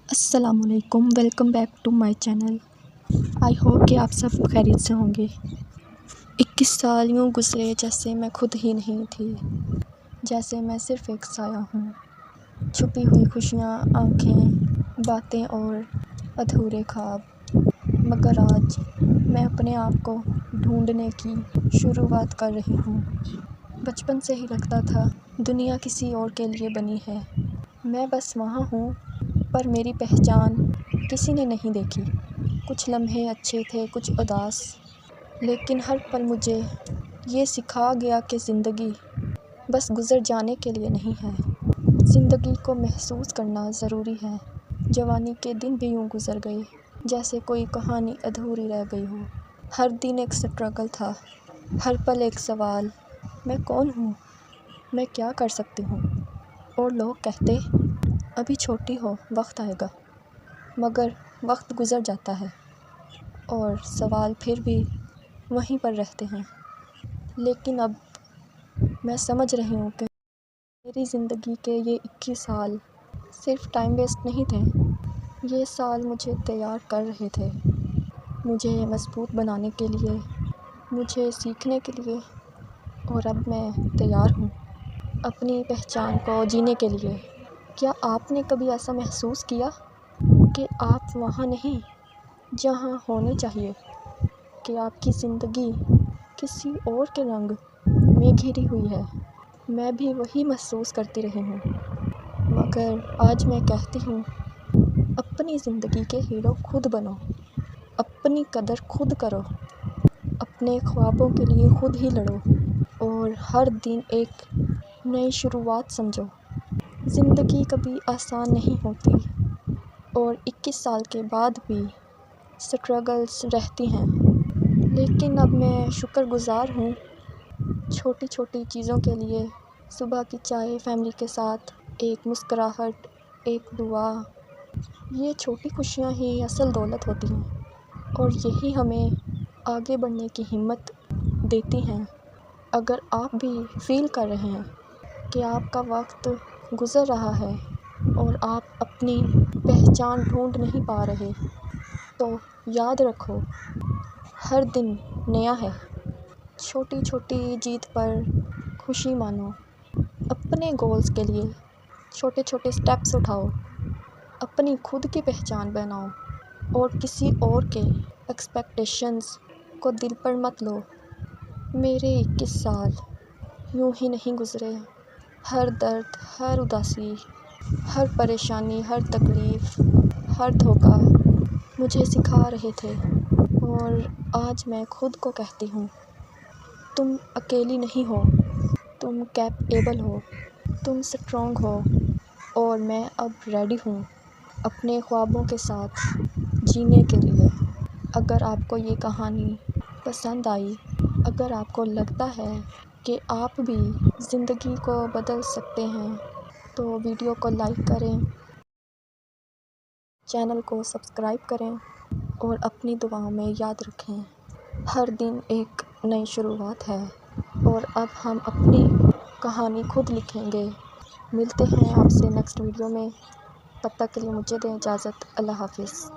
السلام علیکم، welcome back to my channel. I hope کہ آپ سب خیریت سے ہوں گے۔ 21 سال یوں گزرے جیسے میں خود ہی نہیں تھی، جیسے میں صرف ایک سایہ ہوں۔ چھپی ہوئی خوشیاں، آنکھیں، باتیں اور ادھورے خواب، مگر آج میں اپنے آپ کو ڈھونڈنے کی شروعات کر رہی ہوں۔ بچپن سے ہی لگتا تھا دنیا کسی اور کے لیے بنی ہے، میں بس وہاں ہوں، پر میری پہچان کسی نے نہیں دیکھی۔ کچھ لمحے اچھے تھے، کچھ اداس، لیکن ہر پل مجھے یہ سکھا گیا کہ زندگی بس گزر جانے کے لیے نہیں ہے، زندگی کو محسوس کرنا ضروری ہے۔ جوانی کے دن بھی یوں گزر گئے جیسے کوئی کہانی ادھوری رہ گئی ہو۔ ہر دن ایک سٹرگل تھا، ہر پل ایک سوال، میں کون ہوں، میں کیا کر سکتی ہوں؟ اور لوگ کہتے ابھی چھوٹی ہو، وقت آئے گا، مگر وقت گزر جاتا ہے اور سوال پھر بھی وہیں پر رہتے ہیں۔ لیکن اب میں سمجھ رہی ہوں کہ میری زندگی کے یہ 21 سال صرف ٹائم ویسٹ نہیں تھے، یہ سال مجھے تیار کر رہے تھے، مجھے مضبوط بنانے کے لیے، مجھے سیکھنے کے لیے، اور اب میں تیار ہوں اپنی پہچان کو جینے کے لیے۔ کیا آپ نے کبھی ایسا محسوس کیا کہ آپ وہاں نہیں جہاں ہونے چاہیے، کہ آپ کی زندگی کسی اور کے رنگ میں گھری ہوئی ہے؟ میں بھی وہی محسوس کرتی رہی ہوں، مگر آج میں کہتی ہوں اپنی زندگی کے ہیرو خود بنو، اپنی قدر خود کرو، اپنے خوابوں کے لیے خود ہی لڑو، اور ہر دن ایک نئی شروعات سمجھو۔ زندگی کبھی آسان نہیں ہوتی، اور 21 سال کے بعد بھی سٹرگلز رہتی ہیں، لیکن اب میں شکر گزار ہوں چھوٹی چھوٹی چیزوں کے لیے۔ صبح کی چائے فیملی کے ساتھ، ایک مسکراہٹ، ایک دعا، یہ چھوٹی خوشیاں ہی اصل دولت ہوتی ہیں، اور یہی ہمیں آگے بڑھنے کی ہمت دیتی ہیں۔ اگر آپ بھی فیل کر رہے ہیں کہ آپ کا وقت گزر رہا ہے اور آپ اپنی پہچان ڈھونڈ نہیں پا رہے، تو یاد رکھو ہر دن نیا ہے۔ چھوٹی چھوٹی جیت پر خوشی مانو، اپنے گولز کے لیے چھوٹے چھوٹے سٹیپس اٹھاؤ، اپنی خود کی پہچان بناؤ، اور کسی اور کے ایکسپیکٹیشنز کو دل پر مت لو۔ میرے 21 سال یوں ہی نہیں گزرے، ہر درد، ہر اداسی، ہر پریشانی، ہر تکلیف، ہر دھوکہ مجھے سکھا رہے تھے، اور آج میں خود کو کہتی ہوں تم اکیلی نہیں ہو، تم کیپیبل ہو، تم سٹرونگ ہو، اور میں اب ریڈی ہوں اپنے خوابوں کے ساتھ جینے کے لیے۔ اگر آپ کو یہ کہانی پسند آئی، اگر آپ کو لگتا ہے کہ آپ بھی زندگی کو بدل سکتے ہیں، تو ویڈیو کو لائک کریں، چینل کو سبسکرائب کریں، اور اپنی دعاؤں میں یاد رکھیں ہر دن ایک نئی شروعات ہے، اور اب ہم اپنی کہانی خود لکھیں گے۔ ملتے ہیں آپ سے نیکسٹ ویڈیو میں، تب تک کے لیے مجھے دیں اجازت۔ اللہ حافظ۔